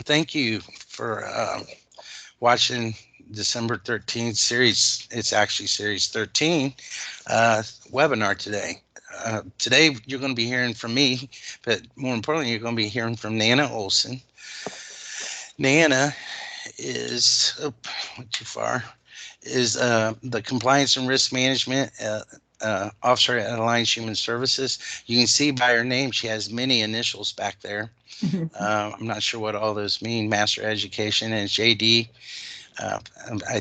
thank you for watching December 13th series. It's actually series 13 webinar today. Today, you're going to be hearing from me, but more importantly, you're going to be hearing from Nana Olson. Nana is, went too far, is the Compliance and Risk Management Officer at Alliance Human Services. You can see by her name, she has many initials back there. I'm not sure what all those mean. Master Education and JD. I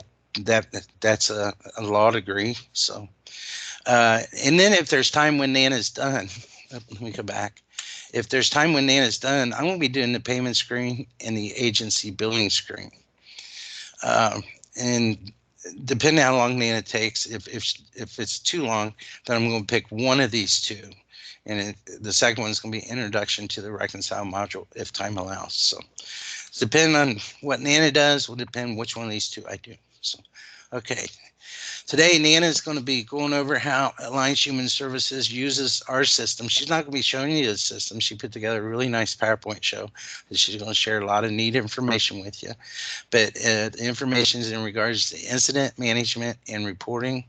that's a law degree. So, and then if there's time when Nana's done, let me go back. If there's time when Nana's done, I'm going to be doing the payment screen and the agency billing screen. And depending on how long Nana takes, if it's too long, then I'm going to pick one of these two. And the second one is going to be Introduction to the Reconcile module, if time allows. So depending on what Nana does will depend which one of these two I do. So, okay. Today, Nana is going to be going over how Alliance Human Services uses our system. She's not going to be showing you the system. She put together a really nice PowerPoint show that she's going to share a lot of neat information with you. But the information is in regards to incident management and reporting.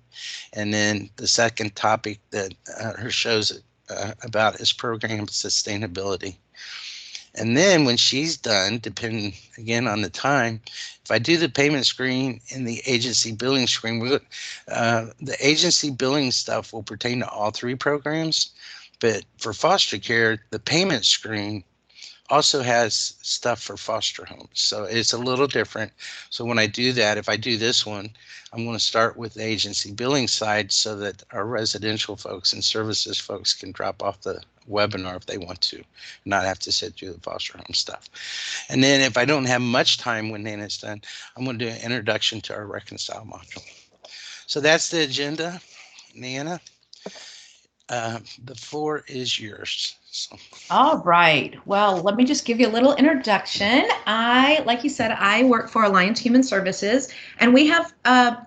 And then the second topic that her show's about is program sustainability. And then when she's done, depending again on the time, if I do the payment screen and the agency billing screen, the agency billing stuff will pertain to all three programs. But for foster care, the payment screen also has stuff for foster homes. So it's a little different. So when I do that, if I do this one, I'm going to start with the agency billing side so that our residential folks and services folks can drop off the webinar if they want to, not have to sit through the foster home stuff. And then if I don't have much time when Nana's done, I'm going to do an introduction to our Reconcile module. So that's the agenda. Nana, the floor is yours. So. All right. Well, let me just give you a little introduction. Like you said, I work for Alliance Human Services, and we have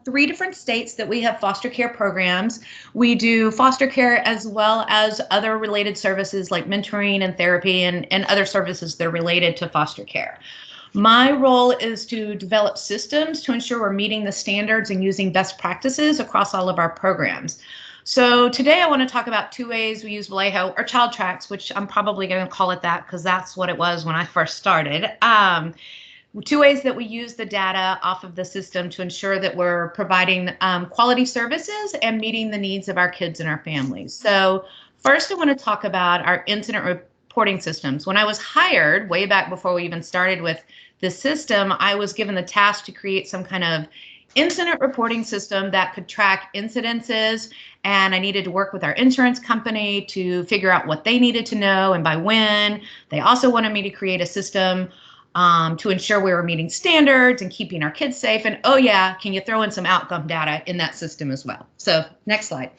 3 different states that we have foster care programs. We do foster care as well as other related services like mentoring and therapy and other services that are related to foster care. My role is to develop systems to ensure we're meeting the standards and using best practices across all of our programs. So today I want to talk about 2 ways we use Vallejo, or Child Tracks, which I'm probably going to call it that because that's what it was when I first started. 2 ways that we use the data off of the system to ensure that we're providing quality services and meeting the needs of our kids and our families. So first I want to talk about our incident reporting systems. When I was hired, way back before we even started with the system, I was given the task to create some kind of incident reporting system that could track incidences, and I needed to work with our insurance company to figure out what they needed to know and by when. They also wanted me to create a system to ensure we were meeting standards and keeping our kids safe. And oh yeah, can you throw in some outcome data in that system as well? So next slide.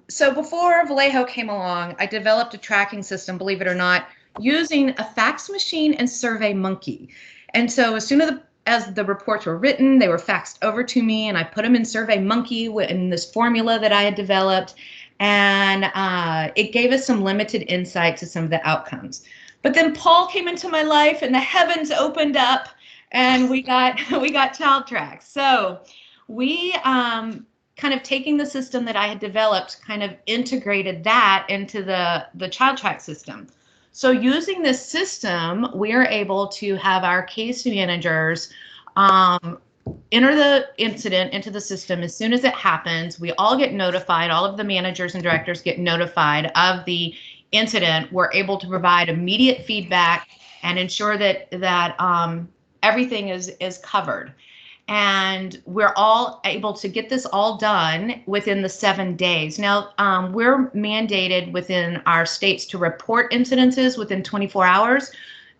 So before Vallejo came along, I developed a tracking system, believe it or not, using a fax machine and SurveyMonkey. And so as soon as the reports were written, they were faxed over to me, and I put them in SurveyMonkey in this formula that I had developed, and it gave us some limited insight to some of the outcomes. But then Paul came into my life, and the heavens opened up, and we got Child Tracks. So we kind of taking the system that I had developed, kind of integrated that into the Child Track system. So using this system, we're able to have our case managers enter the incident into the system as soon as it happens. We all get notified. All of the managers and directors get notified of the incident. We're able to provide immediate feedback and ensure that everything is covered. And we're all able to get this all done within the 7 days. Now, we're mandated within our states to report incidences within 24 hours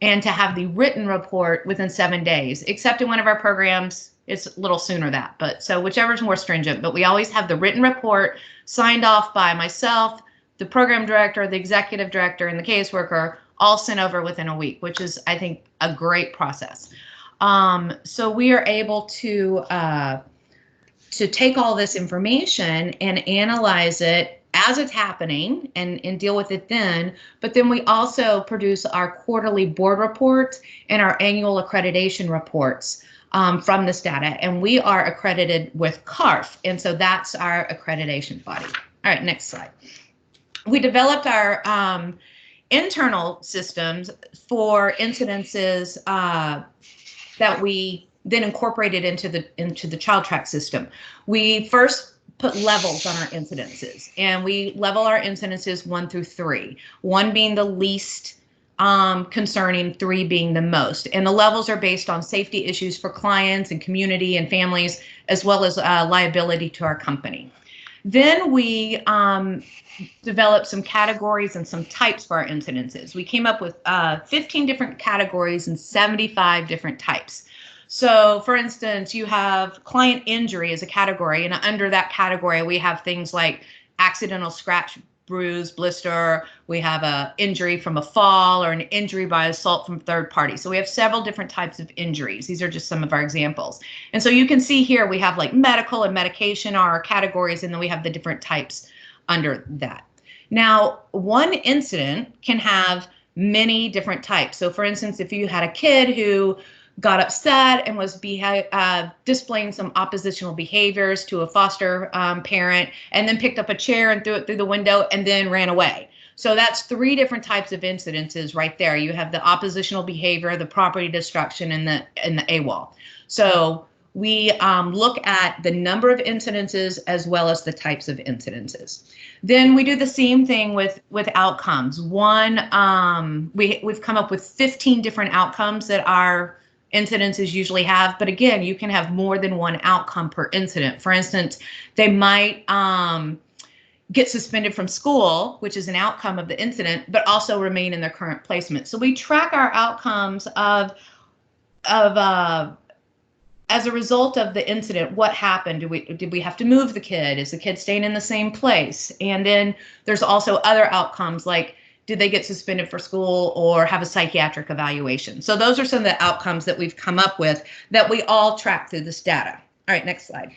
and to have the written report within 7 days, except in one of our programs, it's a little sooner that. But so whichever is more stringent, but we always have the written report signed off by myself, the program director, the executive director, and the caseworker, all sent over within a week, which is, I think, a great process. So we are able to take all this information and analyze it as it's happening and deal with it then. But then we also produce our quarterly board reports and our annual accreditation reports from this data. And we are accredited with CARF. And so that's our accreditation body. All right, next slide. We developed our internal systems for incidences that we then incorporated into the child track system. We first put levels on our incidences, and we level our incidences 1 through 3, 1 being the least concerning, 3 being the most. And the levels are based on safety issues for clients and community and families, as well as liability to our company. Then we developed some categories and some types for our incidences. We came up with 15 different categories and 75 different types. So for instance, you have client injury as a category, and under that category, we have things like accidental scratch, bruise, blister. We have a injury from a fall or an injury by assault from third party. So we have several different types of injuries. These are just some of our examples. And so you can see here, we have like medical and medication are our categories, and then we have the different types under that. Now, one incident can have many different types. So for instance, if you had a kid who got upset and was displaying some oppositional behaviors to a foster parent, and then picked up a chair and threw it through the window and then ran away. So that's 3 different types of incidences right there. You have the oppositional behavior, the property destruction, and the AWOL. So we look at the number of incidences as well as the types of incidences. Then we do the same thing with outcomes. We've come up with 15 different outcomes that our incidences usually have, but again, you can have more than one outcome per incident. For instance, they might get suspended from school, which is an outcome of the incident, but also remain in their current placement. So we track our outcomes of as a result of the incident. What happened? Did we have to move the kid? Is the kid staying in the same place? And then there's also other outcomes like, did they get suspended for school or have a psychiatric evaluation? So those are some of the outcomes that we've come up with that we all track through this data. All right, next slide.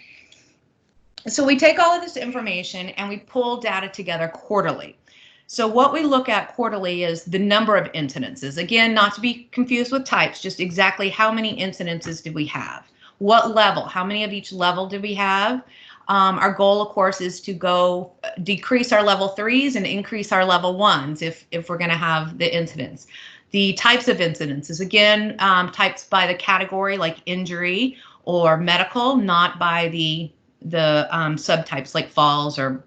So we take all of this information and we pull data together quarterly. So what we look at quarterly is the number of incidences. Again, not to be confused with types, just exactly how many incidences did we have? What level? How many of each level did we have? Our goal, of course, is to decrease our level 3s and increase our level 1s if we're going to have the incidents. The types of incidences, again, types by the category like injury or medical, not by the subtypes like falls or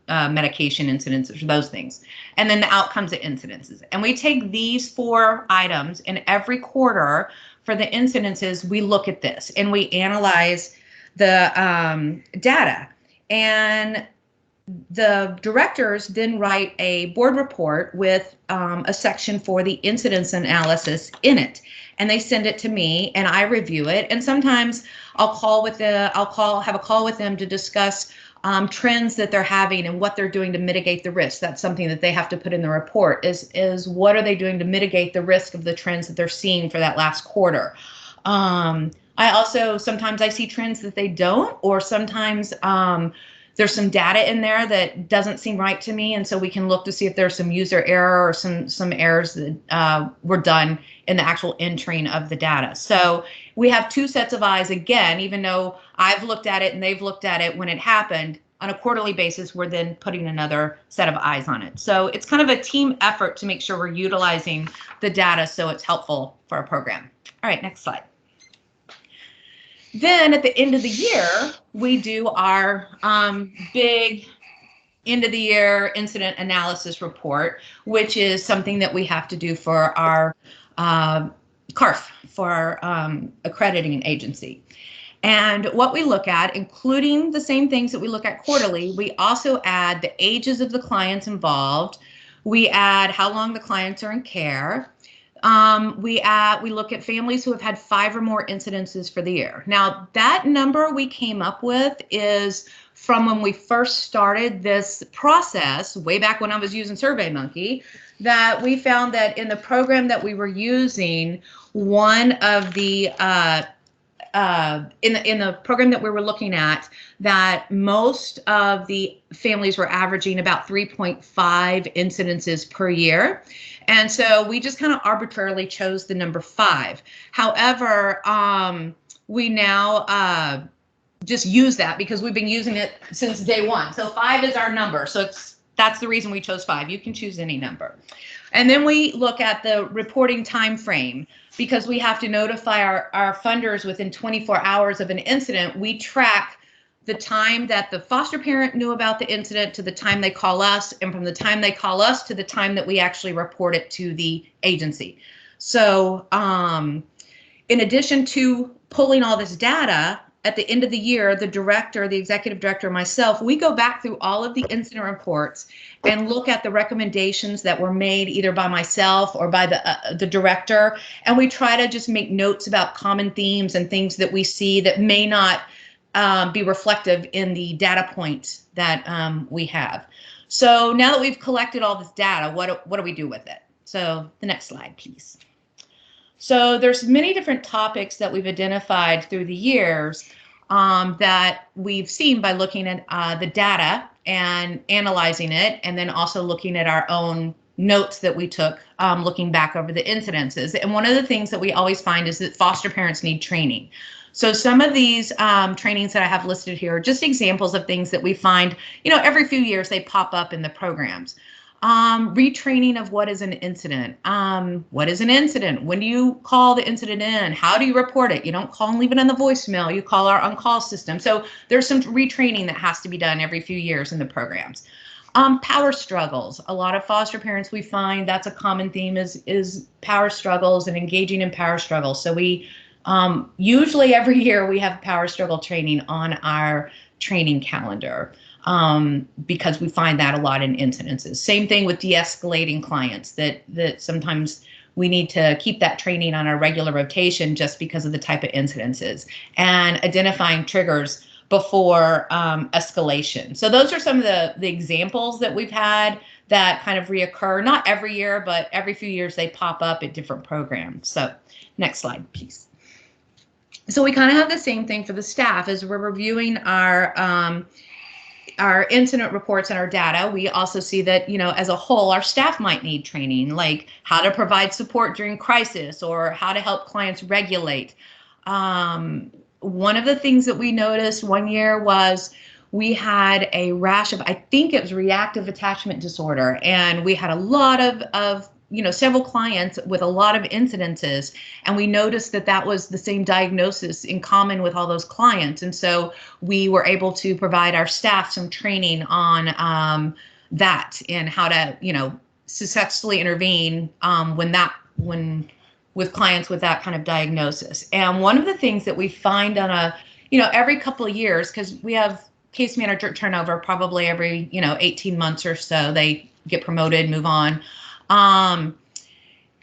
medication incidents or those things. And then the outcomes of incidences. And we take these 4 items, and every quarter for the incidences, we look at this and we analyze the data, and the directors then write a board report with a section for the incidence analysis in it, and they send it to me and I review it. And sometimes I'll have a call with them to discuss trends that they're having and what they're doing to mitigate the risk. That's something that they have to put in the report is what are they doing to mitigate the risk of the trends that they're seeing for that last quarter. I also, sometimes I see trends that they don't, or sometimes there's some data in there that doesn't seem right to me. And so we can look to see if there's some user error or some errors that were done in the actual entering of the data. So we have 2 sets of eyes again, even though I've looked at it and they've looked at it when it happened. On a quarterly basis, we're then putting another set of eyes on it. So it's kind of a team effort to make sure we're utilizing the data so it's helpful for our program. All right, next slide. Then at the end of the year, we do our big end of the year incident analysis report, which is something that we have to do for our CARF, for our accrediting agency. And what we look at, including the same things that we look at quarterly, we also add the ages of the clients involved. We add how long the clients are in care. We look at families who have had 5 or more incidences for the year. Now, that number we came up with is from when we first started this process, way back when I was using SurveyMonkey, that we found that in the program that we were using, one of the in the program that we were looking at, that most of the families were averaging about 3.5 incidences per year. And so we just kind of arbitrarily chose the number 5. However, we now just use that because we've been using it since day one. So 5 is our number. So that's the reason we chose 5. You can choose any number. And then we look at the reporting time frame because we have to notify our funders within 24 hours of an incident. We track the time that the foster parent knew about the incident to the time they call us, and from the time they call us to the time that we actually report it to the agency. So in addition to pulling all this data, at the end of the year, the director, the executive director, and myself, we go back through all of the incident reports and look at the recommendations that were made either by myself or by the director. And we try to just make notes about common themes and things that we see that may not be reflective in the data points that we have. So now that we've collected all this data, what do we do with it? So the next slide, please. So there's many different topics that we've identified through the years that we've seen by looking at the data and analyzing it, and then also looking at our own notes that we took looking back over the incidences. And one of the things that we always find is that foster parents need training. So some of these trainings that I have listed here are just examples of things that we find, every few years they pop up in the programs. Retraining of what is an incident. What is an incident? When do you call the incident in? How do you report it? You don't call and leave it on the voicemail. You call our on-call system. So there's some retraining that has to be done every few years in the programs. Power struggles. A lot of foster parents, we find that's a common theme is power struggles and engaging in power struggles. So we usually every year we have power struggle training on our training calendar. Because we find that a lot in incidences. Same thing with de-escalating clients, that sometimes we need to keep that training on a regular rotation just because of the type of incidences, and identifying triggers before escalation. So those are some of the examples that we've had that kind of reoccur, not every year, but every few years they pop up at different programs. So next slide, please. So we kind of have the same thing for the staff as we're reviewing our incident reports and our data. We also see that, as a whole, our staff might need training, like how to provide support during crisis or how to help clients regulate. One of the things that we noticed one year was we had a rash of, I think it was reactive attachment disorder, and we had a lot of several clients with a lot of incidences, and we noticed that was the same diagnosis in common with all those clients. And so we were able to provide our staff some training on that and how to, successfully intervene with clients with that kind of diagnosis. And one of the things that we find on every couple of years, because we have case manager turnover probably every, 18 months or so, they get promoted, move on.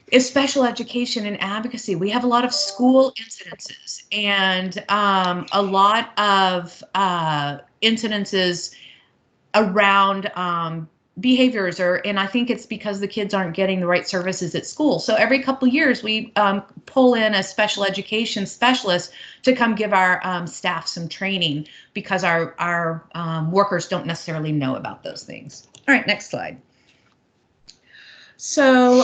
Is special education and advocacy. We have a lot of school incidences and a lot of incidences around behaviors, and I think it's because the kids aren't getting the right services at school. So every couple of years we pull in a special education specialist to come give our staff some training because our workers don't necessarily know about those things. All right, next slide. So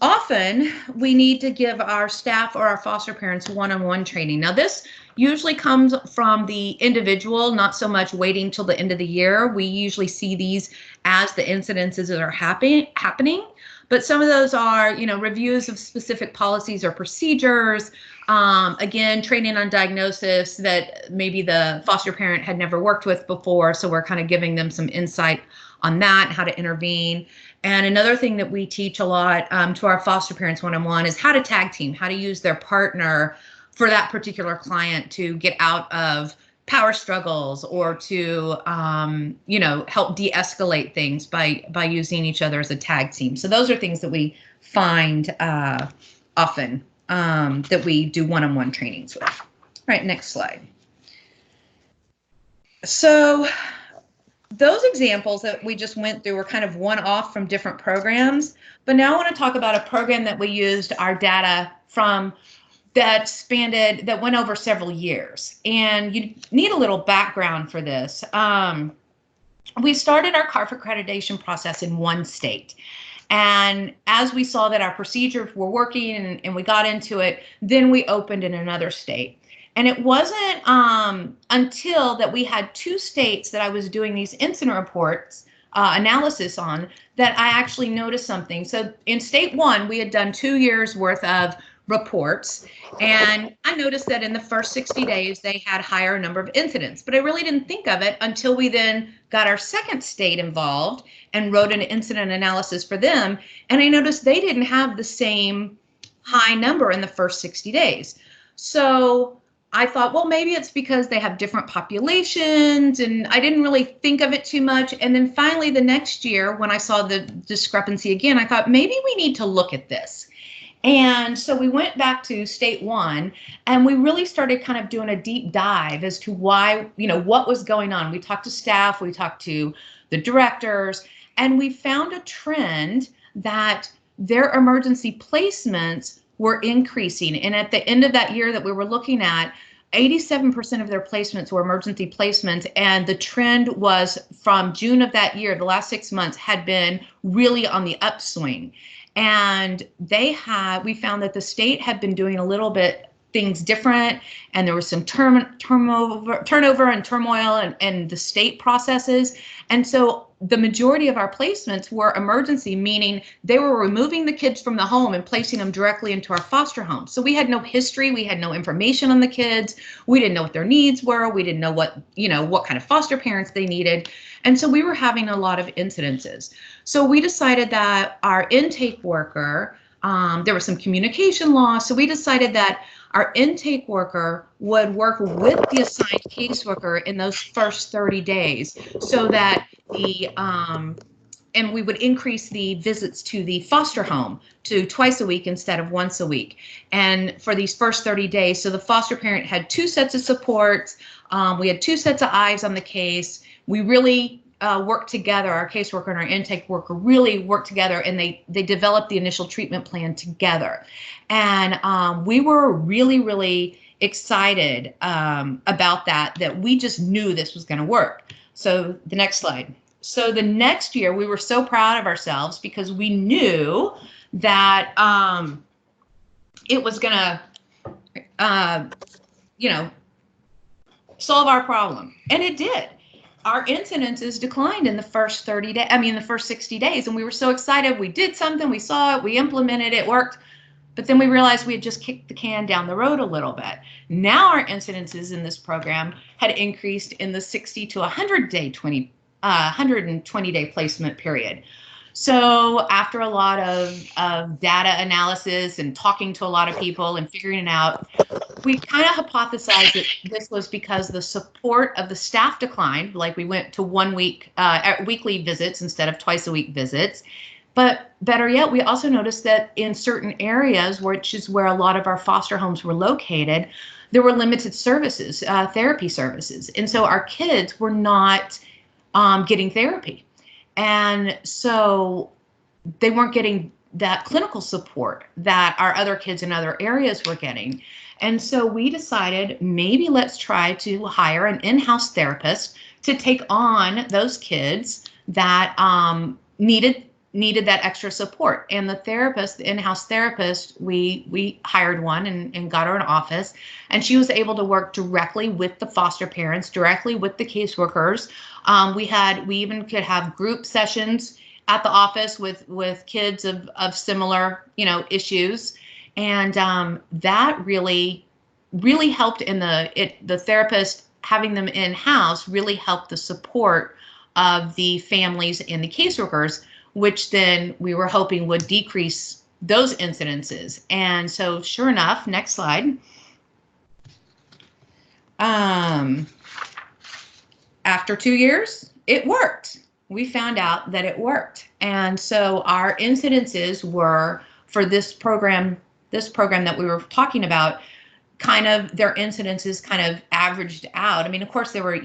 often we need to give our staff or our foster parents one-on-one training. Now this usually comes from the individual, not so much waiting till the end of the year. We usually see these as the incidences that are happening, but some of those are, reviews of specific policies or procedures. Again, training on diagnosis that maybe the foster parent had never worked with before. So we're kind of giving them some insight on that, how to intervene. And another thing that we teach a lot to our foster parents one-on-one is how to tag team, how to use their partner for that particular client to get out of power struggles or to, help de-escalate things by using each other as a tag team. So those are things that we find often that we do one-on-one trainings with. All right, next slide. So those examples that we just went through were kind of one-off from different programs, but now I want to talk about a program that we used our data from that went over several years. And you need a little background for this. We started our CARF accreditation process in one state. And as we saw that our procedures were working and we got into it, then we opened in another state. And it wasn't until that we had 2 states that I was doing these incident reports analysis on that I actually noticed something. So in state 1, we had done 2 years worth of reports, and I noticed that in the first 60 days they had higher number of incidents, but I really didn't think of it until we then got our second state involved and wrote an incident analysis for them, and I noticed they didn't have the same high number in the first 60 days. So I thought, well, maybe it's because they have different populations, and I didn't really think of it too much. And then finally the next year when I saw the discrepancy again, I thought maybe we need to look at this. And so we went back to state 1 and we really started kind of doing a deep dive as to why, what was going on. We talked to staff, we talked to the directors, and we found a trend that their emergency placements were increasing. And at the end of that year that we were looking at, 87% of their placements were emergency placements, and the trend was from June of that year, the last 6 months had been really on the upswing. And we found that the state had been doing a little bit things different, and there was some turnover and turmoil in the state processes. And so the majority of our placements were emergency, meaning they were removing the kids from the home and placing them directly into our foster home. So we had no history, we had no information on the kids, we didn't know what their needs were, we didn't know what kind of foster parents they needed. And so we were having a lot of incidences. So we decided that our intake worker, there was some communication loss, so we decided that our intake worker would work with the assigned caseworker in those first 30 days so that and we would increase the visits to the foster home to twice a week instead of once a week. And for these first 30 days, so the foster parent had 2 sets of supports. We had 2 sets of eyes on the case. We really worked together. Our caseworker and our intake worker really worked together, and they developed the initial treatment plan together. And we were really, really excited about that we just knew this was going to work. So the next slide. So the next year, we were so proud of ourselves because we knew that it was going to, solve our problem. And it did. Our incidences declined in the first the first 60 days. And we were so excited. We did something, we saw it, we implemented it, worked. But then we realized we had just kicked the can down the road a little bit. Now our incidences in this program had increased in the 60 to 120-day placement period. So after a lot of data analysis and talking to a lot of people and figuring it out, we kind of hypothesized that this was because the support of the staff declined, like we went to weekly visits instead of twice a week visits. But better yet, we also noticed that in certain areas, which is where a lot of our foster homes were located, there were limited services, therapy services. And so our kids were not getting therapy. And so they weren't getting that clinical support that our other kids in other areas were getting. And so we decided maybe let's try to hire an in-house therapist to take on those kids that needed that extra support. And the in-house therapist, we hired one and got her an office, and she was able to work directly with the foster parents, directly with the caseworkers. We even could have group sessions at the office with kids of similar, issues. And that really helped the therapist having them in-house really helped the support of the families and the caseworkers, which then we were hoping would decrease those incidences. And so sure enough, next slide. After 2 years, it worked. We found out that it worked. And so our incidences were, for this program that we were talking about, their incidences kind of averaged out. I mean, of course, there were,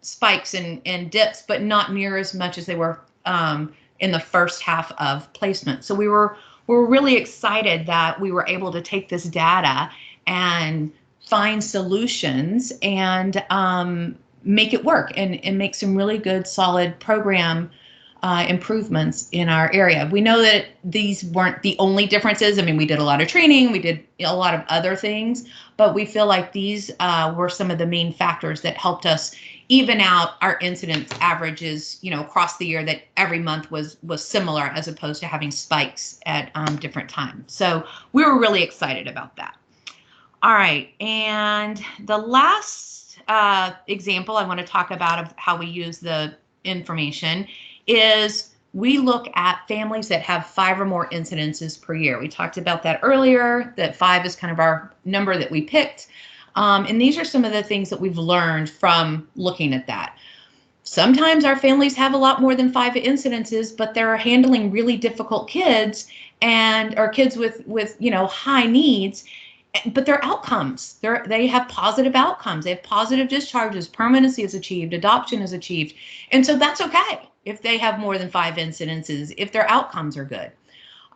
spikes and dips, but not near as much as they were in the first half of placement. So we're we're really excited that we were able to take this data and find solutions and make it work and make some really good, solid program improvements in our area. We know that these weren't the only differences. I mean, we did a lot of training, we did a lot of other things, but we feel like these were some of the main factors that helped us even out our incidence averages, across the year, that every month was similar as opposed to having spikes at different times. So we were really excited about that. All right, and the last example I want to talk about of how we use the information is we look at families that have 5 or more incidences per year. We talked about that earlier, that 5 is kind of our number that we picked. And these are some of the things that we've learned from looking at that. Sometimes our families have a lot more than 5 incidences, but they're handling really difficult kids or kids with high needs. But their outcomes, they have positive outcomes. They have positive discharges, permanency is achieved, adoption is achieved. And so that's okay if they have more than 5 incidences, if their outcomes are good.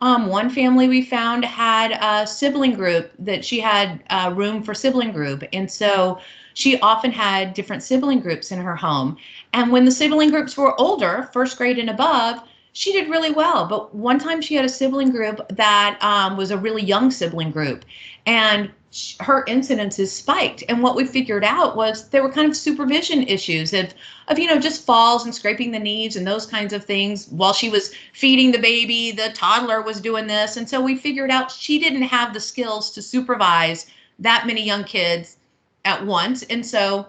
One family we found had a sibling group that she had room for sibling group. And so she often had different sibling groups in her home. And when the sibling groups were older, 1st grade and above, she did really well. But one time she had a sibling group that was a really young sibling group, and her incidences spiked. And what we figured out was there were kind of supervision issues of just falls and scraping the knees and those kinds of things. While she was feeding the baby, the toddler was doing this. And so we figured out she didn't have the skills to supervise that many young kids at once. And so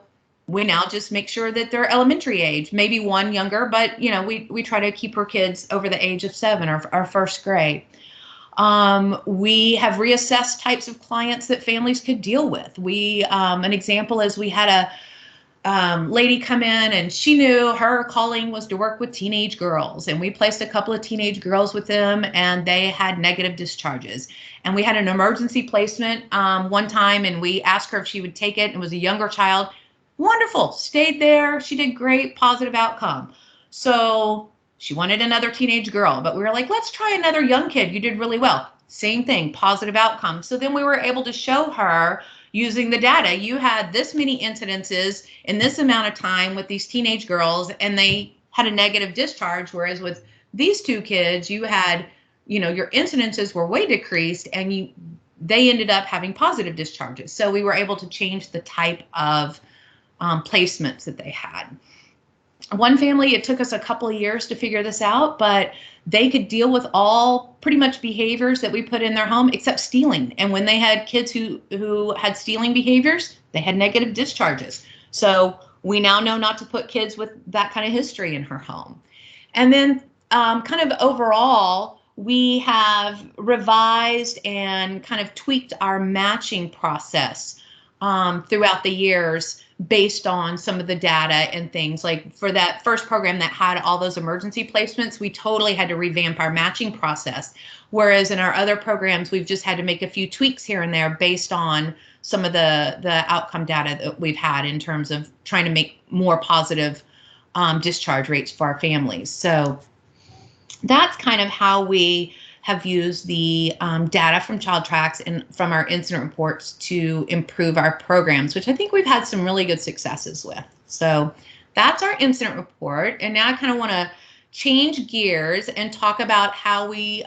we now just make sure that they're elementary age, maybe one younger, but we try to keep her kids over the age of 7 or 1st grade. We have reassessed types of clients that families could deal with. An example is we had a lady come in, and she knew her calling was to work with teenage girls, and we placed a couple of teenage girls with them, and they had negative discharges. And we had an emergency placement one time, and we asked her if she would take it. It was a younger child. Wonderful, stayed there. She did great, positive outcome. So she wanted another teenage girl, but we were like, let's try another young kid. You did really well. Same thing, positive outcome. So then we were able to show her using the data. You had this many incidences in this amount of time with these teenage girls, and they had a negative discharge. Whereas with these 2 kids, you had, your incidences were way decreased, and they ended up having positive discharges. So we were able to change the type of placements that they had. One family, it took us a couple of years to figure this out, but they could deal with all pretty much behaviors that we put in their home except stealing. And when they had kids who had stealing behaviors, they had negative discharges. So we now know not to put kids with that kind of history in her home. And then kind of overall, we have revised and kind of tweaked our matching process throughout the years based on some of the data and things. Like for that first program that had all those emergency placements, we totally had to revamp our matching process. Whereas in our other programs, we've just had to make a few tweaks here and there based on some of the outcome data that we've had in terms of trying to make more positive discharge rates for our families. So that's kind of how we have used the data from Child Tracks and from our incident reports to improve our programs, which I think we've had some really good successes with. So that's our incident report. And now I kind of want to change gears and talk about how we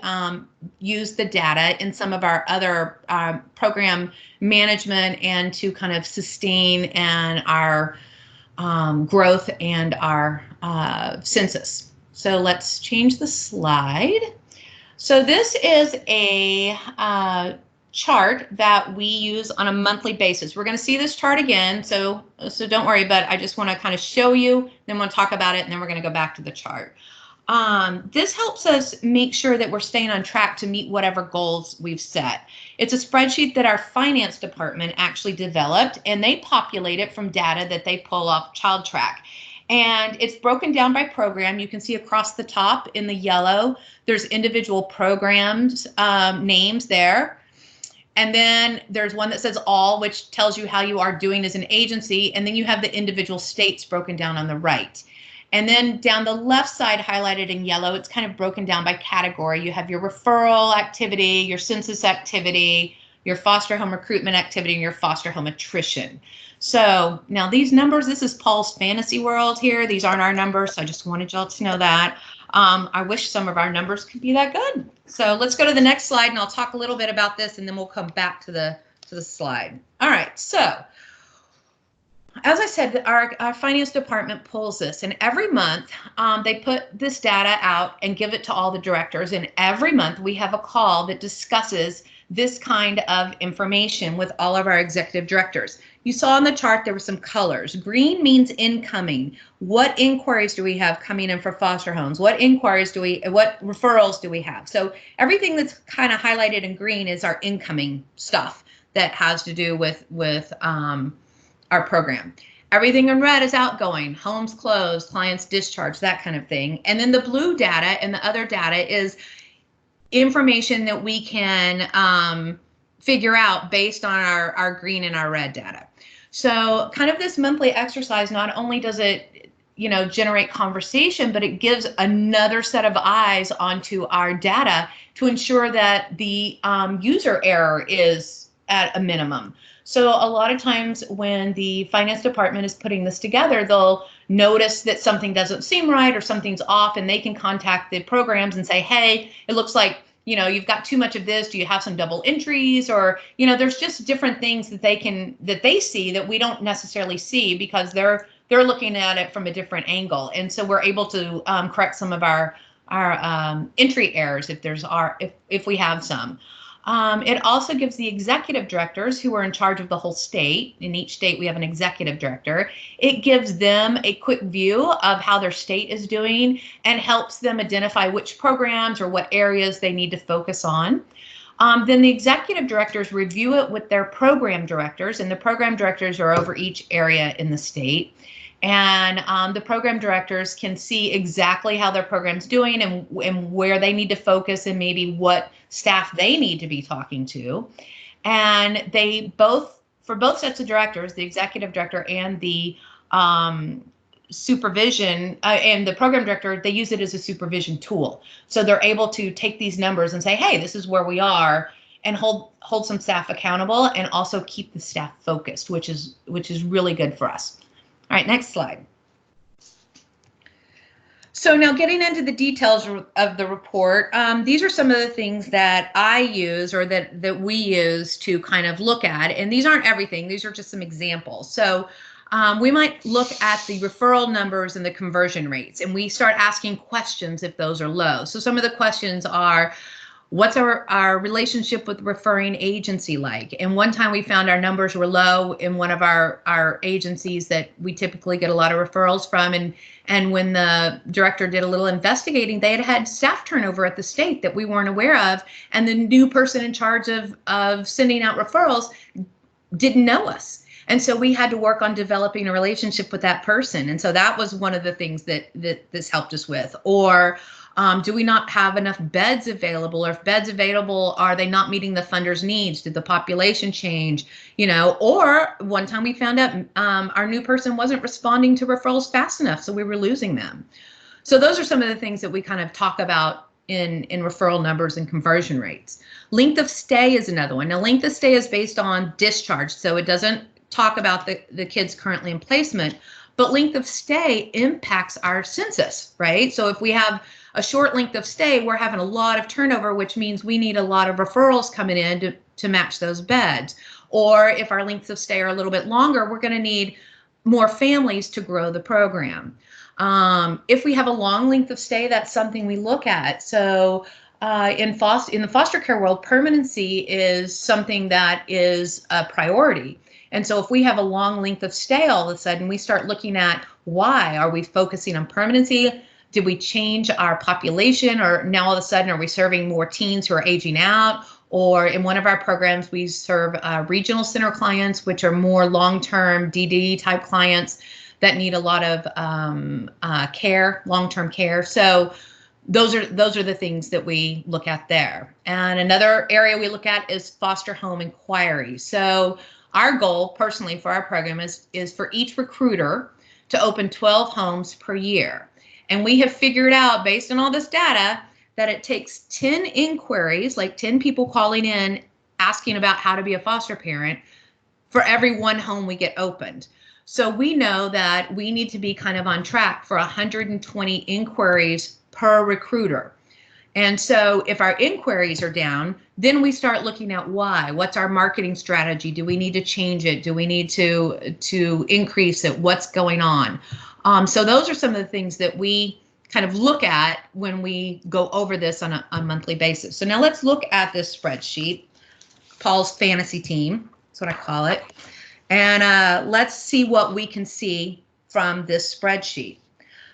use the data in some of our other program management and to kind of sustain and our growth and our census. So let's change the slide. So this is a chart that we use on a monthly basis. We're going to see this chart again, so don't worry, but I just want to kind of show you, then we'll talk about it, and then we're going to go back to the chart. This helps us make sure that we're staying on track to meet whatever goals we've set. It's a spreadsheet that our finance department actually developed, and they populate it from data that they pull off Child Track. And it's broken down by program. You can see across the top in the yellow, there's individual programs names there. And then there's one that says all, which tells you how you are doing as an agency. And then you have the individual states broken down on the right. And then down the left side, highlighted in yellow, it's kind of broken down by category. You have your referral activity, your census activity, your foster home recruitment activity, and your foster home attrition. So now these numbers, this is Paul's fantasy world here. These aren't our numbers, so I just wanted y'all to know that. I wish some of our numbers could be that good. So let's go to the next slide, and I'll talk a little bit about this, and then we'll come back to the slide. All right, so as I said, our finance department pulls this, and every month they put this data out and give it to all the directors, and every month we have a call that discusses this kind of information with all of our executive directors. You saw on the chart there were some colors. Green means incoming. What inquiries do we have coming in for foster homes? What referrals do we have? So everything that's kind of highlighted in green is our incoming stuff that has to do with our program. Everything in red is outgoing, homes closed, clients discharged, that kind of thing. And then the blue data and the other data is information that we can figure out based on our green and our red data. So kind of this monthly exercise, not only does it, generate conversation, but it gives another set of eyes onto our data to ensure that the user error is at a minimum. So a lot of times when the finance department is putting this together, they'll notice that something doesn't seem right or something's off, and they can contact the programs and say, hey, it looks like, you've got too much of this. Do you have some double entries? Or, there's just different things that they see that we don't necessarily see because they're looking at it from a different angle. And so we're able to correct some of our entry errors if we have some. It also gives the executive directors who are in charge of the whole state. In each state, we have an executive director. It gives them a quick view of how their state is doing and helps them identify which programs or what areas they need to focus on. Then the executive directors review it with their program directors, and the program directors are over each area in the state. And the program directors can see exactly how their program's doing and where they need to focus and maybe what staff they need to be talking to. And for both sets of directors, the executive director and the supervision and the program director, they use it as a supervision tool. So they're able to take these numbers and say, hey, this is where we are, and hold some staff accountable and also keep the staff focused, which is really good for us. All right, next slide. So now getting into the details of the report, these are some of the things that I use or that we use to kind of look at. And these aren't everything. These are just some examples. So we might look at the referral numbers and the conversion rates, and we start asking questions if those are low. So some of the questions are, what's our relationship with the referring agency like? And one time we found our numbers were low in one of our agencies that we typically get a lot of referrals from. And when the director did a little investigating, they had staff turnover at the state that we weren't aware of. And the new person in charge of sending out referrals didn't know us. And so we had to work on developing a relationship with that person. And so that was one of the things that this helped us with. Or do we not have enough beds available? Or if beds available, are they not meeting the funders' needs? Did the population change? Or one time we found out our new person wasn't responding to referrals fast enough, so we were losing them. So those are some of the things that we kind of talk about in referral numbers and conversion rates. Length of stay is another one. Now, length of stay is based on discharge, so it doesn't talk about the kids currently in placement, but length of stay impacts our census, right? So if we have a short length of stay, we're having a lot of turnover, which means we need a lot of referrals coming in to match those beds. Or if our lengths of stay are a little bit longer, we're going to need more families to grow the program. If we have a long length of stay, that's something we look at. So in the foster care world, permanency is something that is a priority. And so if we have a long length of stay, all of a sudden we start looking at why. Are we focusing on permanency? Did we change our population, or now all of a sudden are we serving more teens who are aging out? Or in one of our programs, we serve regional center clients, which are more long-term DD type clients that need a lot of care, long-term care. So those are the things that we look at there. And another area we look at is foster home inquiry. So our goal personally for our program is for each recruiter to open 12 homes per year. And we have figured out, based on all this data, that it takes 10 inquiries, like 10 people calling in asking about how to be a foster parent, for every one home we get opened. So we know that we need to be kind of on track for 120 inquiries per recruiter. And so if our inquiries are down, then we start looking at why. What's our marketing strategy? Do we need to change it? Do we need to increase it? What's going on? So those are some of the things that we kind of look at when we go over this on a monthly basis. So now let's look at this spreadsheet, Paul's fantasy team. That's what I call it. And let's see what we can see from this spreadsheet.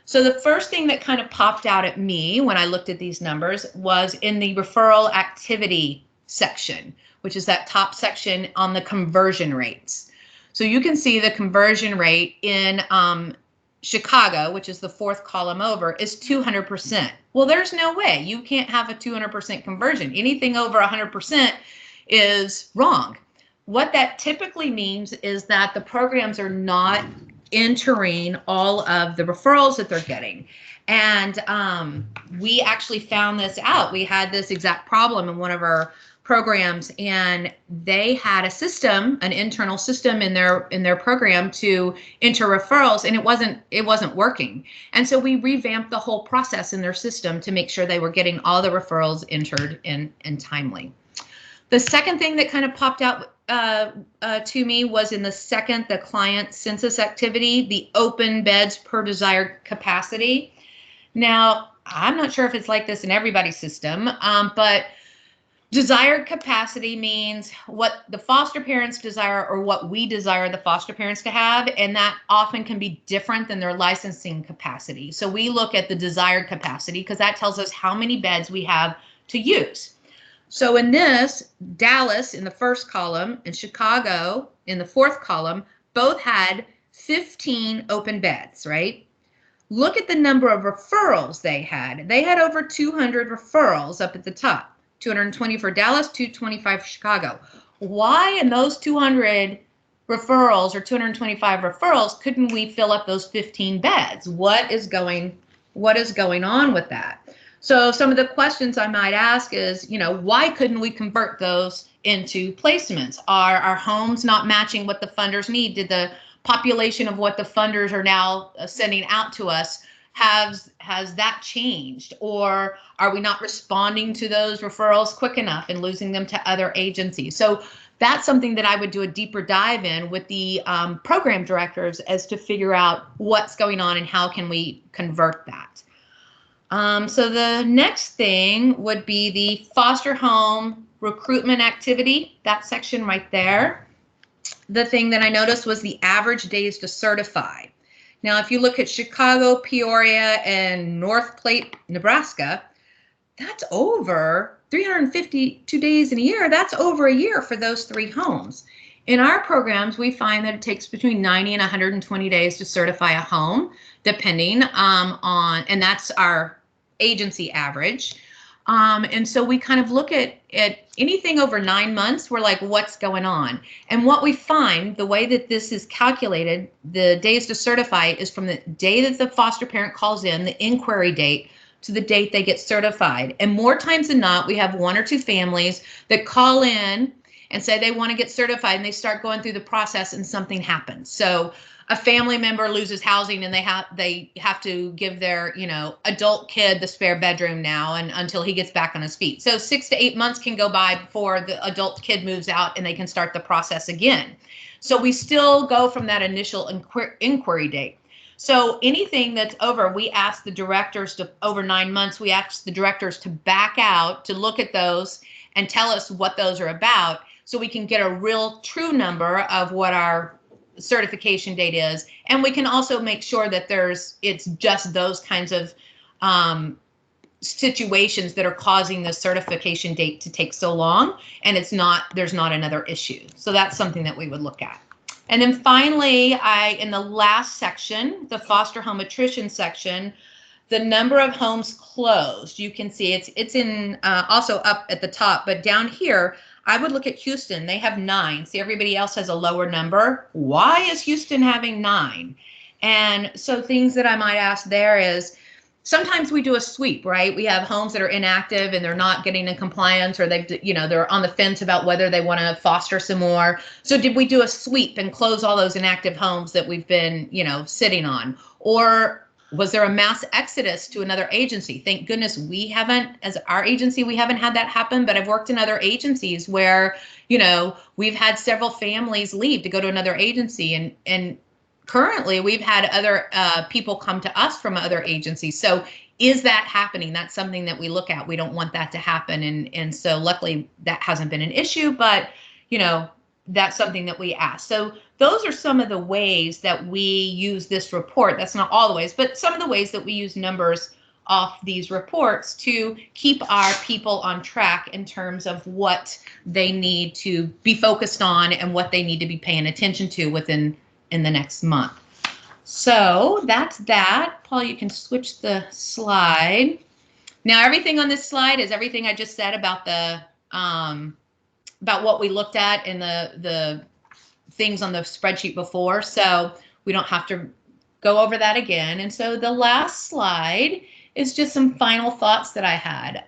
So the first thing that kind of popped out at me when I looked at these numbers was in the referral activity section, which is that top section on the conversion rates. So you can see the conversion rate in Chicago, which is the fourth column over, is 200%. Well, there's no way. You can't have a 200% conversion. Anything over 100% is wrong. What that typically means is that the programs are not entering all of the referrals that they're getting. And we actually found this out. We had this exact problem in one of our programs, and they had a system, an internal system in their program to enter referrals, and it wasn't working. And so we revamped the whole process in their system to make sure they were getting all the referrals entered and timely. The second thing that kind of popped out to me was in the client census activity, the open beds per desired capacity. Now, I'm not sure if it's like this in everybody's system, but desired capacity means what the foster parents desire or what we desire the foster parents to have, and that often can be different than their licensing capacity. So we look at the desired capacity because that tells us how many beds we have to use. So in this, Dallas in the first column and Chicago in the fourth column both had 15 open beds, right? Look at the number of referrals they had. They had over 200 referrals up at the top. 220 for Dallas, 225 for Chicago. Why in those 200 referrals or 225 referrals couldn't we fill up those 15 beds? What is going on with that? So some of the questions I might ask is, why couldn't we convert those into placements? Are our homes not matching what the funders need? Did the population of what the funders are now sending out to us, has that changed? Or are we not responding to those referrals quick enough and losing them to other agencies? So that's something that I would do a deeper dive in with the program directors as to figure out what's going on and how can we convert that. So the next thing would be the foster home recruitment activity, that section right there. The thing that I noticed was the average days to certify. Now, if you look at Chicago, Peoria, and North Platte, Nebraska, that's over 352 days in a year. That's over a year for those three homes. In our programs, we find that it takes between 90 and 120 days to certify a home, depending on, and that's our agency average. And so we kind of look at anything over 9 months, we're like, what's going on? And what we find, the way that this is calculated, the days to certify is from the day that the foster parent calls in, the inquiry date, to the date they get certified. And more times than not, we have one or two families that call in and say they want to get certified, and they start going through the process and something happens. So a family member loses housing and they have to give their adult kid the spare bedroom now and until he gets back on his feet. So 6 to 8 months can go by before the adult kid moves out and they can start the process again. So we still go from that initial inquiry date. So anything that's over, we ask the directors to, over 9 months, we ask the directors to back out to look at those and tell us what those are about, so we can get a real true number of what our certification date is. And we can also make sure that it's just those kinds of situations that are causing the certification date to take so long, and there's not another issue. So that's something that we would look at. And then finally, in the last section, the foster home attrition section, the number of homes closed, you can see it's in also up at the top, but down here, I would look at Houston. They have 9. See, everybody else has a lower number. Why is Houston having 9? And so things that I might ask there is, sometimes we do a sweep, right? We have homes that are inactive and they're not getting in compliance, or they're on the fence about whether they want to foster some more. So did we do a sweep and close all those inactive homes that we've been, sitting on? Or was there a mass exodus to another agency? Thank goodness we haven't, as our agency, we haven't had that happen, but I've worked in other agencies where, we've had several families leave to go to another agency, and currently we've had other people come to us from other agencies. So is that happening? That's something that we look at. We don't want that to happen. And so luckily that hasn't been an issue, but that's something that we ask. So those are some of the ways that we use this report. That's not all the ways, but some of the ways that we use numbers off these reports to keep our people on track in terms of what they need to be focused on and what they need to be paying attention to in the next month. So that's that. Paul, you can switch the slide. Now, everything on this slide is everything I just said about the about what we looked at in the things on the spreadsheet before. So we don't have to go over that again. And so the last slide is just some final thoughts that I had.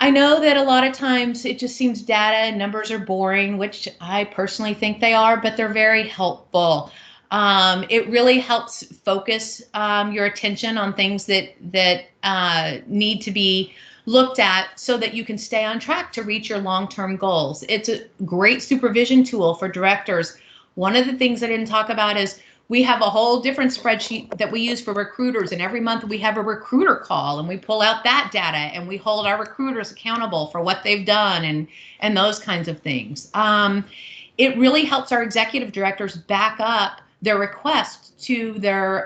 I know that a lot of times it just seems data and numbers are boring, which I personally think they are, but they're very helpful. It really helps focus your attention on things that need to be looked at so that you can stay on track to reach your long-term goals. It's a great supervision tool for directors. One of the things I didn't talk about is we have a whole different spreadsheet that we use for recruiters, and every month we have a recruiter call and we pull out that data and we hold our recruiters accountable for what they've done and those kinds of things. It really helps our executive directors back up their request to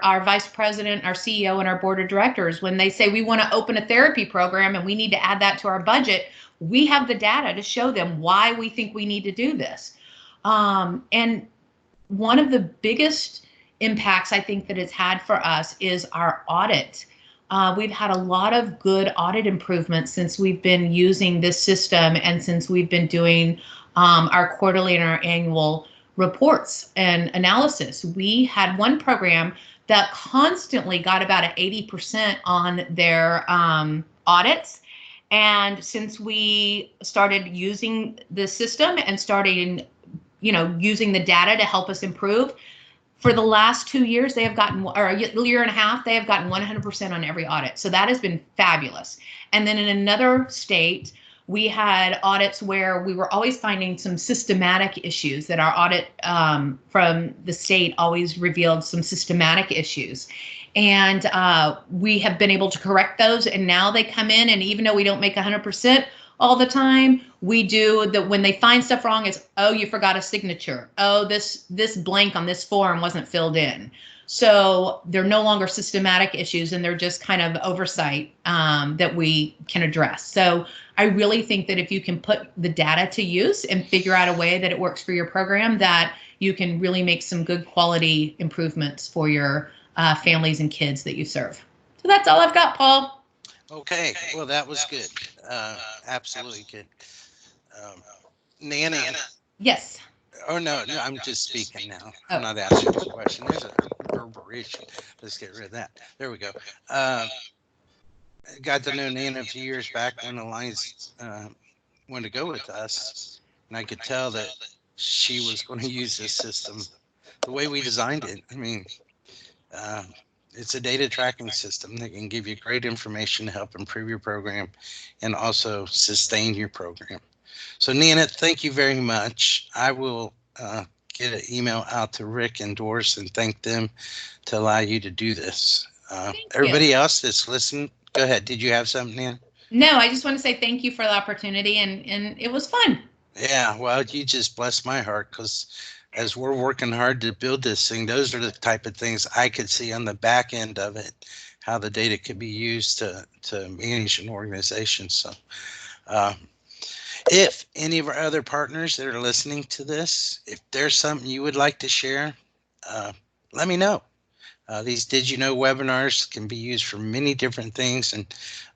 our vice president, our CEO, and our board of directors. When they say we want to open a therapy program and we need to add that to our budget, we have the data to show them why we think we need to do this. And one of the biggest impacts I think that it's had for us is our audit. We've had a lot of good audit improvements since we've been using this system and since we've been doing our quarterly and our annual reports and analysis. We had one program that constantly got about an 80% on their audits. And since we started using the system and started, using the data to help us improve, for the last 2 years, they have gotten, or a year and a half, they have gotten 100% on every audit. So that has been fabulous. And then in another state, we had audits where we were always finding some systematic issues, that our audit from the state always revealed some systematic issues. And we have been able to correct those. And now they come in, and even though we don't make 100% all the time, we do that. When they find stuff wrong, it's, oh, you forgot a signature. Oh, this blank on this form wasn't filled in. So they're no longer systematic issues, and they're just kind of oversight that we can address. So I really think that if you can put the data to use and figure out a way that it works for your program, that you can really make some good quality improvements for your families and kids that you serve. So that's all I've got, Paul. Okay, well, that was good. Absolutely good. Nana. Yes. Oh, no, I'm just speaking now. Oh. I'm not asking a question. There's a reverberation. Let's get rid of that. There we go. Got to know Nana a few years back when Alliance wanted to go with us, and I could tell that she was going to use this system the way we designed it. I mean, it's a data tracking system that can give you great information to help improve your program and also sustain your program. So Nana, thank you very much. I will get an email out to Rick and Doris and thank them to allow you to do this. Everybody else that's listening, go ahead. Did you have something, Nana? No, I just want to say thank you for the opportunity, and it was fun. Yeah, well, you just blessed my heart, because as we're working hard to build this thing, those are the type of things I could see on the back end of it, how the data could be used to manage an organization. So if any of our other partners that are listening to this, if there's something you would like to share, let me know. These Did You Know webinars can be used for many different things, and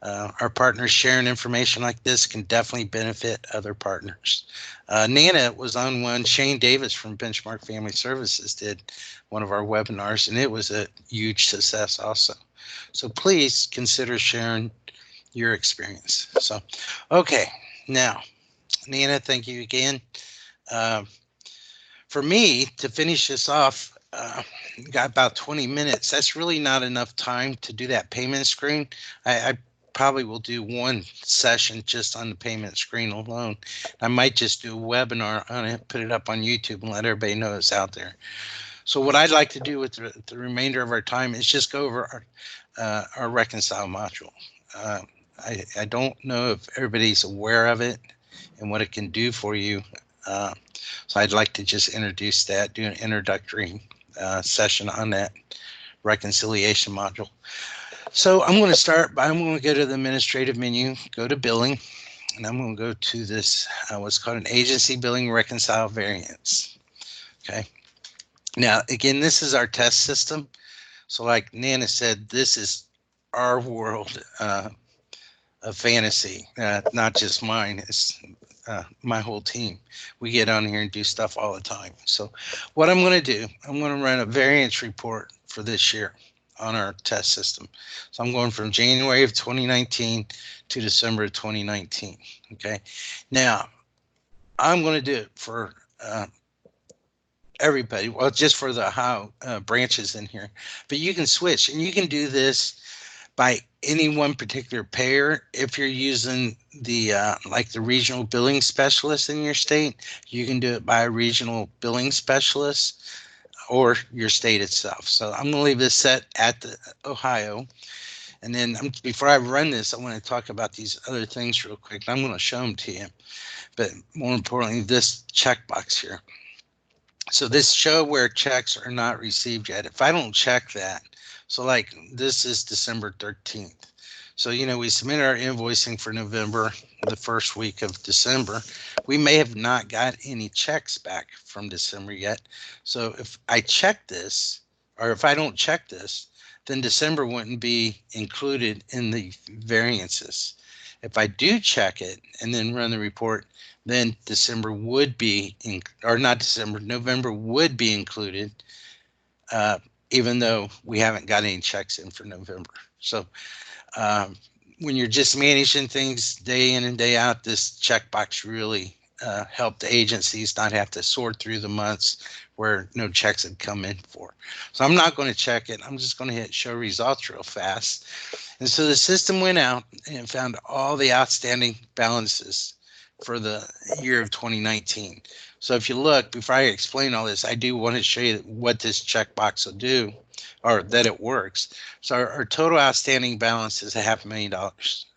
our partners sharing information like this can definitely benefit other partners. Nana was on one. Shane Davis from Benchmark Family Services did one of our webinars, and it was a huge success also. So please consider sharing your experience. So, okay, now, Nana, thank you again. Uh, for me to finish this off, got about 20 minutes. That's really not enough time to do that payment screen. I probably will do one session just on the payment screen alone. I might just do a webinar on it, put it up on YouTube, and let everybody know it's out there. So what I'd like to do with the remainder of our time is just go over our reconcile module. Uh, I don't know if everybody's aware of it and what it can do for you. Uh, so I'd like to just introduce that, do an introductory session on that reconciliation module. So I'm going to start by, I'm going to go to the administrative menu, go to billing, and I'm going to go to this, what's called an agency billing reconcile variance. Okay. Now, again, this is our test system. So like Nana said, this is our world of fantasy, not just mine. It's my whole team. We get on here and do stuff all the time. So what I'm going to do, I'm going to run a variance report for this year on our test system. So I'm going from January of 2019 to December of 2019. Okay. Now I'm going to do it for everybody. Well, just for the Ohio branches in here, but you can switch and you can do this by any one particular payer. If you're using the like the regional billing specialist in your state, you can do it by a regional billing specialist or your state itself. So I'm going to leave this set at the Ohio. And then before I run this, I want to talk about these other things real quick. I'm going to show them to you. But more importantly, this checkbox here. So this show where checks are not received yet. If I don't check that, so like this is December 13th. So, we submitted our invoicing for November, the first week of December. We may have not got any checks back from December yet. So if I check this, or if I don't check this, then December wouldn't be included in the variances. If I do check it and then run the report, then December would be, or not December, November would be included, even though we haven't got any checks in for November. So when you're just managing things day in and day out, this checkbox really helped the agencies not have to sort through the months where no checks had come in for. So I'm not going to check it. I'm just going to hit show results real fast. And so the system went out and found all the outstanding balances for the year of 2019. So if you look, before I explain all this, I do want to show you what this checkbox will do, or that it works. So our total outstanding balance is $500,000,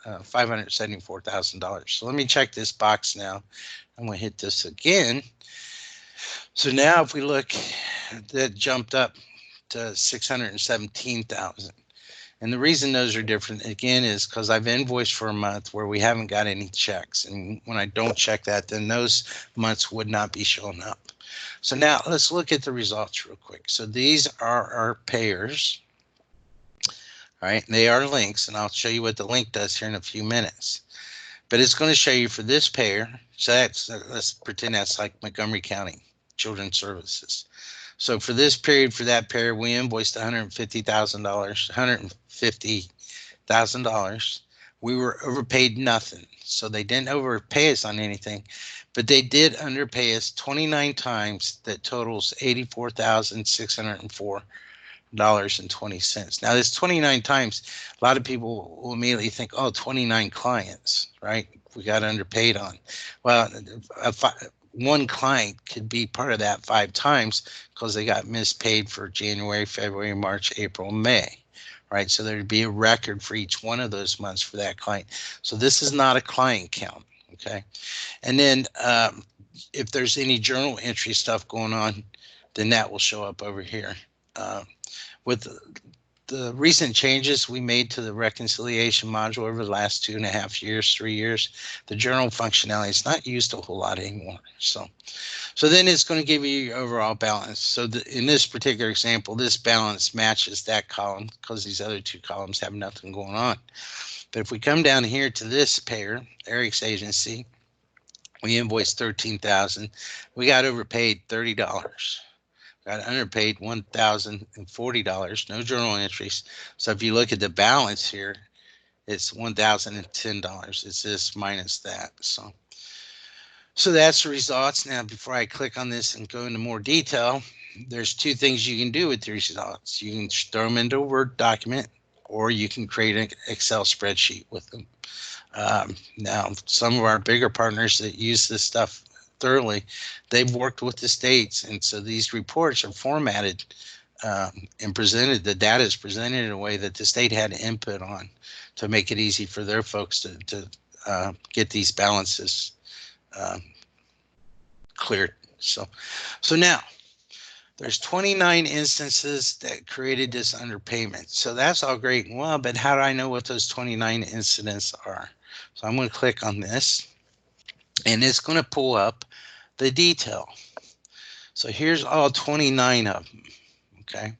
$574,000. So let me check this box now. I'm going to hit this again. So now if we look, that jumped up to 617,000. And the reason those are different, again, is because I've invoiced for a month where we haven't got any checks. And when I don't check that, then those months would not be showing up. So now let's look at the results real quick. So these are our payers. All right, they are links, and I'll show you what the link does here in a few minutes. But it's going to show you for this payer. So let's pretend that's like Montgomery County Children's Services. So for this period, for that payer, we invoiced $150,000. We were overpaid nothing. So they didn't overpay us on anything, but they did underpay us 29 times. That totals $84,604.20. Now this 29 times, a lot of people will immediately think, oh, 29 clients, right? We got underpaid on. Well, one client could be part of that 5 times because they got mispaid for January, February, March, April, May, right? So there'd be a record for each one of those months for that client. So this is not a client count, okay? And then if there's any journal entry stuff going on, then that will show up over here. With the recent changes we made to the reconciliation module over the last 2.5 years, 3 years, the journal functionality is not used a whole lot anymore. So then it's going to give you your overall balance. So in this particular example, this balance matches that column because these other two columns have nothing going on. But if we come down here to this payer, Eric's agency, we invoiced $13,000. We got overpaid $30. Got underpaid $1,040. No journal entries. So if you look at the balance here, it's $1,010. It's this minus that. So that's the results. Now, before I click on this and go into more detail, there's two things you can do with the results. You can throw them into a Word document, or you can create an Excel spreadsheet with them. Now, some of our bigger partners that use this stuff thoroughly, they've worked with the states, and so these reports are formatted and presented. The data is presented in a way that the state had input on to make it easy for their folks to get these balances cleared. So now there's 29 instances that created this underpayment. So that's all great and well, but how do I know what those 29 incidents are? So I'm going to click on this, and it's going to pull up the detail. So here's all 29 of them. Okay.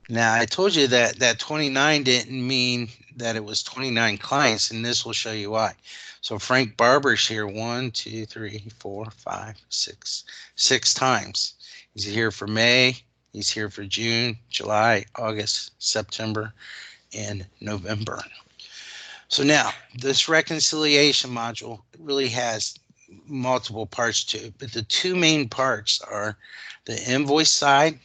Now I told you that 29 didn't mean that it was 29 clients, and this will show you why. So Frank Barber's here 1, 2, 3, 4, 5, 6 times. He's here for May, he's here for June, July, August, September, and November. So now this reconciliation module really has multiple parts to it, but the two main parts are the invoice side.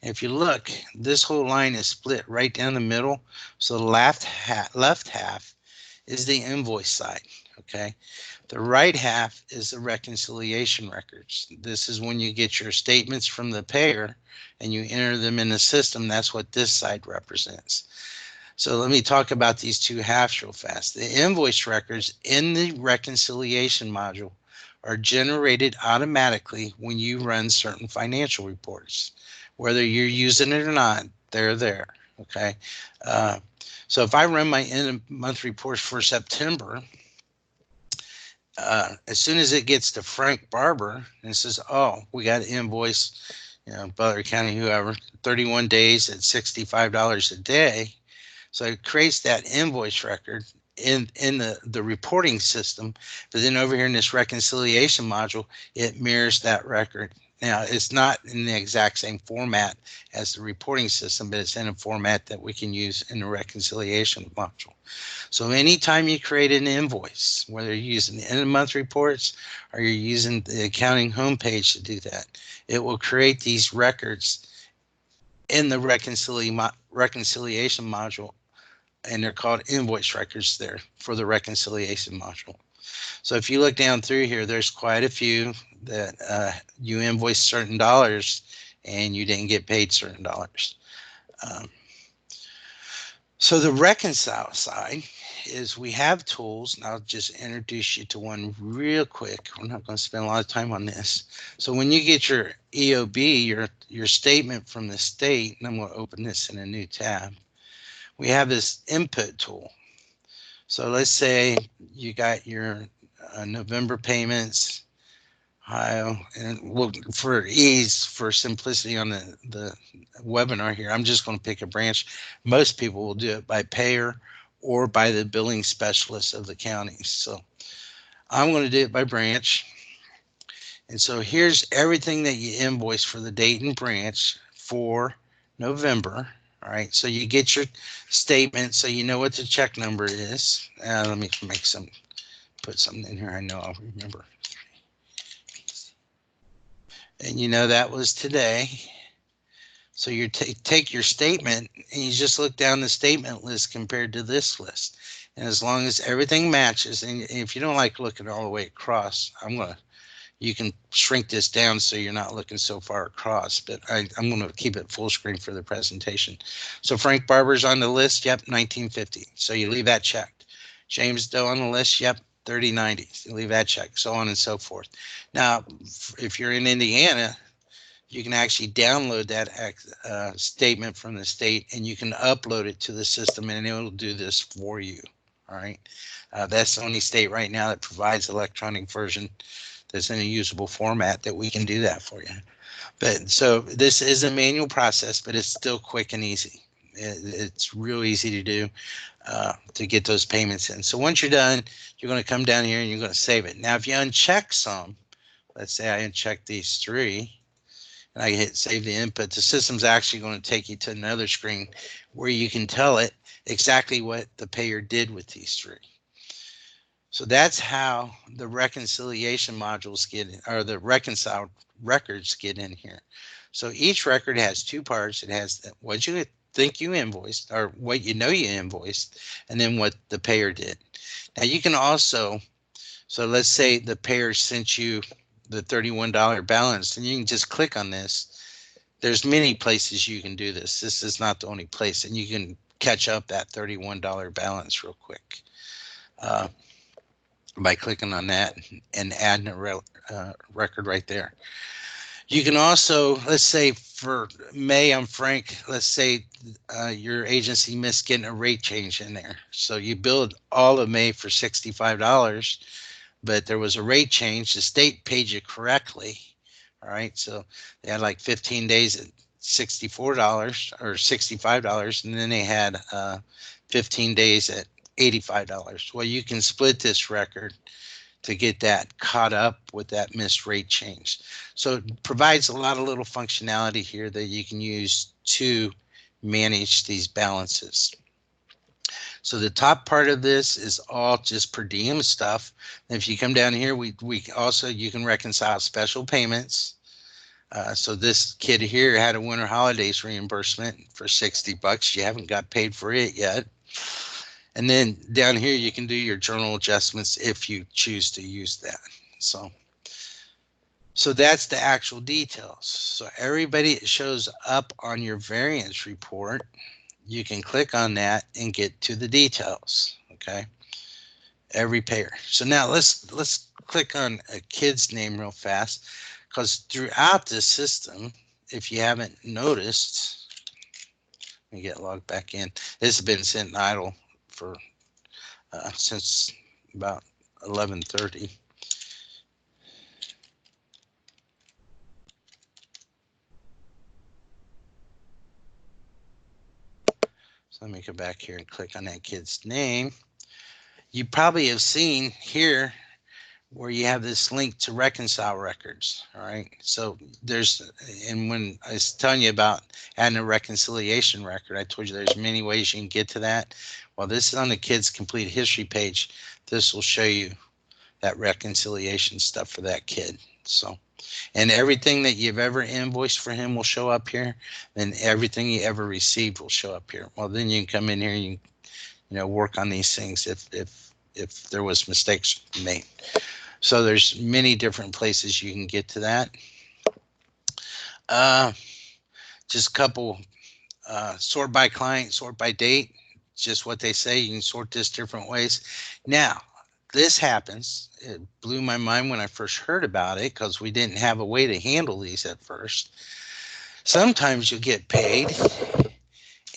And if you look, this whole line is split right down the middle. So the left half is the invoice side. Okay. The right half is the reconciliation records. This is when you get your statements from the payer and you enter them in the system. That's what this side represents. So let me talk about these two halves real fast. The invoice records in the reconciliation module are generated automatically when you run certain financial reports. Whether you're using it or not, they're there. Okay. So if I run my end of month reports for September, as soon as it gets to Frank Barber and it says, oh, we got an invoice, Butler County, whoever, 31 days at $65 a day. So it creates that invoice record in the reporting system. But then over here in this reconciliation module, it mirrors that record. Now, it's not in the exact same format as the reporting system, but it's in a format that we can use in the reconciliation module. So anytime you create an invoice, whether you're using the end of month reports or you're using the accounting homepage to do that, it will create these records in the reconciliation module, and they're called invoice records there for the reconciliation module. So if you look down through here, there's quite a few that you invoiced certain dollars and you didn't get paid certain dollars. So the reconcile side is we have tools, and I'll just introduce you to one real quick. We're not going to spend a lot of time on this. So when you get your EOB, your statement from the state, and I'm going to open this in a new tab, we have this input tool. So let's say you got your November payments, Ohio, and we'll, for ease, for simplicity on the webinar here, I'm just going to pick a branch. Most people will do it by payer or by the billing specialist of the county. So I'm going to do it by branch. And so here's everything that you invoice for the date and branch for November. All right, so you get your statement so you know what the check number is. Let me put something in here I know I'll remember. And that was today. So you take your statement and you just look down the statement list compared to this list. And as long as everything matches, and if you don't like looking all the way across, you can shrink this down so you're not looking so far across, but I'm going to keep it full screen for the presentation. So Frank Barber's on the list, yep, 1950. So you leave that checked. James Doe on the list, yep, 3090. You leave that checked, so on and so forth. Now, if you're in Indiana, you can actually download that statement from the state, and you can upload it to the system, and it will do this for you. All right. That's the only state right now that provides electronic version that's in a usable format that we can do that for you. But so this is a manual process, but it's still quick and easy. It's real easy to do to get those payments in. So once you're done, you're going to come down here and you're going to save it. Now, if you uncheck some, let's say I uncheck these three, and I hit save the input, the system's actually going to take you to another screen where you can tell it exactly what the payer did with these three. So that's how the reconciliation modules get in, or the reconciled records get in here. So each record has two parts. It has what you think you invoiced, or what you know you invoiced, and then what the payer did. Now you can also, so let's say the payer sent you the $31 balance, and you can just click on this. There's many places you can do this. This is not the only place, and you can catch up that $31 balance real quick by clicking on that and adding a record right there. You can also, let's say for May, I'm Frank, let's say your agency missed getting a rate change in there. So you billed all of May for $65, but there was a rate change. The state paid you correctly. All right. So they had like 15 days at $64 or $65, and then they had 15 days at $85. Well, you can split this record to get that caught up with that missed rate change. So it provides a lot of little functionality here that you can use to manage these balances. So the top part of this is all just per diem stuff. And if you come down here, we also, you can reconcile special payments. So this kid here had a winter holidays reimbursement for $60. You haven't got paid for it yet. And then down here, you can do your journal adjustments if you choose to use that. So that's the actual details. So everybody, it shows up on your variance report. You can click on that and get to the details. Okay. Every payer. So now let's click on a kid's name real fast, because throughout the system, if you haven't noticed, let me get logged back in. This has been sitting idle for since about 11:30. So let me go back here and click on that kid's name. You probably have seen here where you have this link to reconcile records. All right. So there's, and when I was telling you about adding a reconciliation record, I told you there's many ways you can get to that. Well, this is on the kid's complete history page. This will show you that reconciliation stuff for that kid. So, and everything that you've ever invoiced for him will show up here, and everything you ever received will show up here. Well, then you can come in here and you know, work on these things if there was mistakes made. So there's many different places you can get to that. Just a couple, sort by client, sort by date, just what they say. You can sort this different ways. Now, this happens. It blew my mind when I first heard about it, because we didn't have a way to handle these at first. Sometimes you get paid,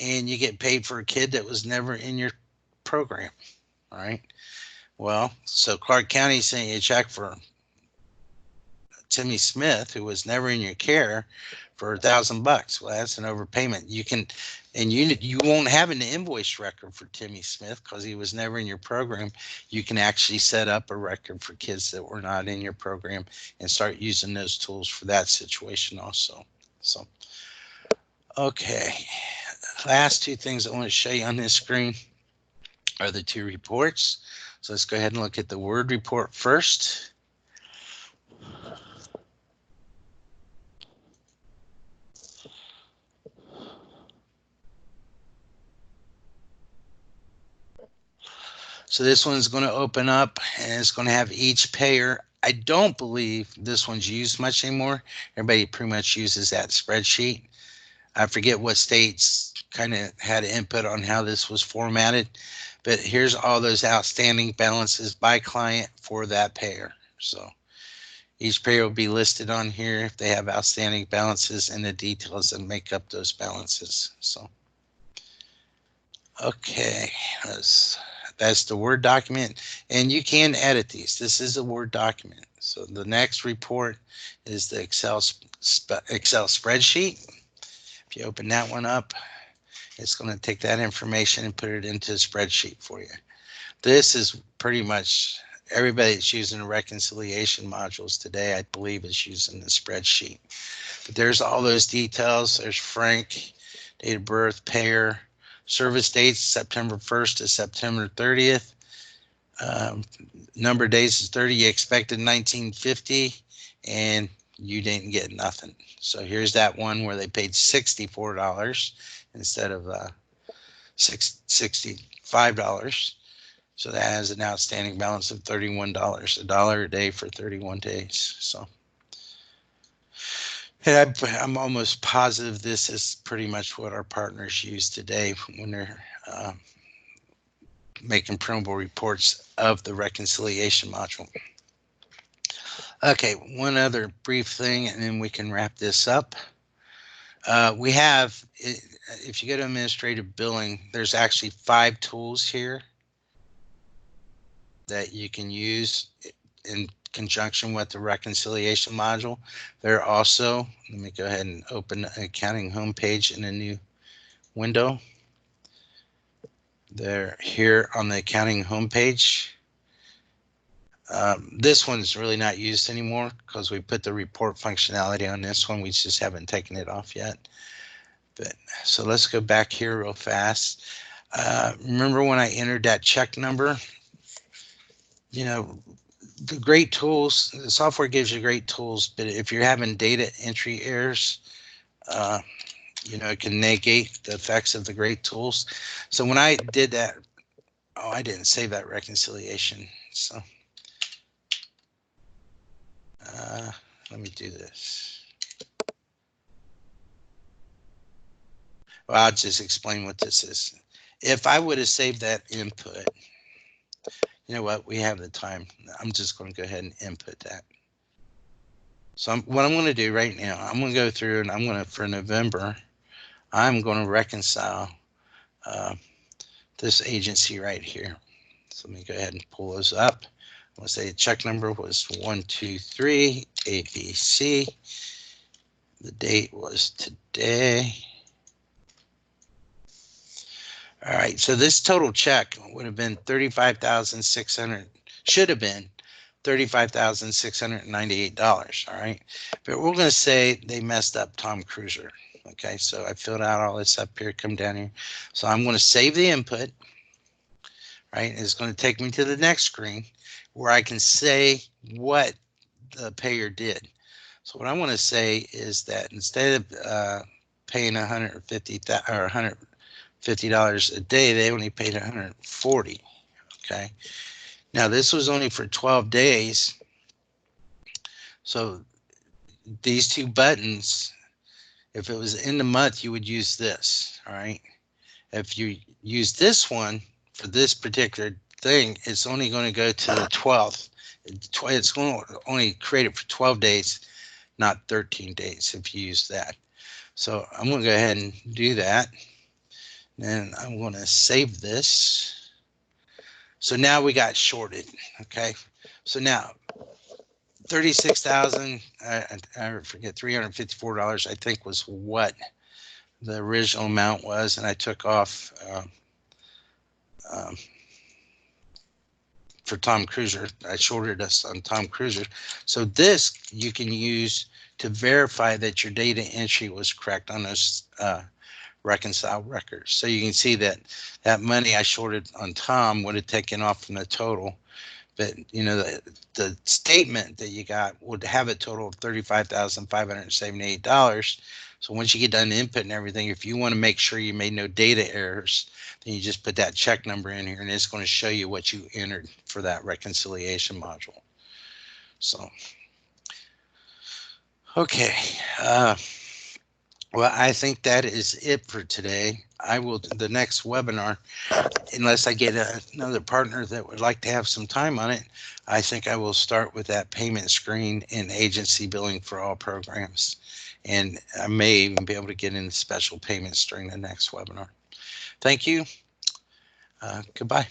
and you get paid for a kid that was never in your program. All right. Well, so Clark County sent you a check for Timmy Smith, who was never in your care, for $1,000. Well, that's an overpayment. You can, and you won't have an invoice record for Timmy Smith because he was never in your program. You can actually set up a record for kids that were not in your program and start using those tools for that situation also. So, okay. Last two things I want to show you on this screen are the two reports. So let's go ahead and look at the Word report first. So this one's going to open up, and it's going to have each payer. I don't believe this one's used much anymore. Everybody pretty much uses that spreadsheet. I forget what states kind of had input on how this was formatted, but here's all those outstanding balances by client for that payer. So, Each payer will be listed on here if they have outstanding balances and the details that make up those balances. So, okay, that's the Word document, and you can edit these. This is a Word document. So the next report is the Excel spreadsheet. If you open that one up, it's going to take that information and put it into a spreadsheet for you. This is pretty much everybody that's using the reconciliation modules today, I believe, is using the spreadsheet. But there's all those details. There's Frank, date of birth, payer, service dates, September 1st to September 30th. Number of days is 30. You expected 1950, and you didn't get nothing. So here's that one where they paid $64 instead of $65. So that has an outstanding balance of $31, $1 a day for 31 days. So, and I'm almost positive this is pretty much what our partners use today when they're making printable reports of the reconciliation module. Okay, one other brief thing, and then we can wrap this up. We have, if you go to administrative billing, there's actually 5 tools here that you can use in conjunction with the reconciliation module. There are also, let me go ahead and open an accounting homepage in a new window. They're here on the accounting homepage. This one's really not used anymore because we put the report functionality on this one. We just haven't taken it off yet. But so let's go back here real fast. Remember when I entered that check number? You know, the great tools, the software gives you great tools, but if you're having data entry errors, you know, it can negate the effects of the great tools. So when I did that, oh, I didn't save that reconciliation. So let me do this. Well, I'll just explain what this is. If I would have saved that input, you know what, we have the time. I'm just going to go ahead and input that. So what I'm going to do right now, I'm going to go through and I'm going to, for November, I'm going to reconcile this agency right here. So let me go ahead and pull those up. I'm going to say the check number was 123 ABC. The date was today. All right, so this total check would have been 35,600, should have been $35,698, all right? But we're gonna say they messed up Tom Cruiser, okay? So I filled out all this up here, come down here. So I'm gonna save the input, right? It's gonna take me to the next screen where I can say what the payer did. So what I wanna say is that instead of paying $150 a day, they only paid $140. Okay. Now this was only for 12 days. So these 2 buttons, if it was in the month, you would use this. All right. If you use this one for this particular thing, it's only going to go to the 12th. It's going to only create it for 12 days, not 13 days if you use that. So I'm going to go ahead and do that. And I'm going to save this. So now we got shorted. Okay. So now 36,000, I forget, $354, I think was what the original amount was. And I took off for Tom Cruiser. I shorted us on Tom Cruiser. So this you can use to verify that your data entry was correct on those reconcile records. So you can see that that money I shorted on Tom would have taken off from the total, but you know the statement that you got would have a total of $35,578. So once you get done input and everything, if you want to make sure you made no data errors, then you just put that check number in here and it's going to show you what you entered for that reconciliation module. So okay, Well, I think that is it for today. I will, the next webinar, unless I get another partner that would like to have some time on it, I think I will start with that payment screen and agency billing for all programs. And I may even be able to get into special payments during the next webinar. Thank you. Goodbye.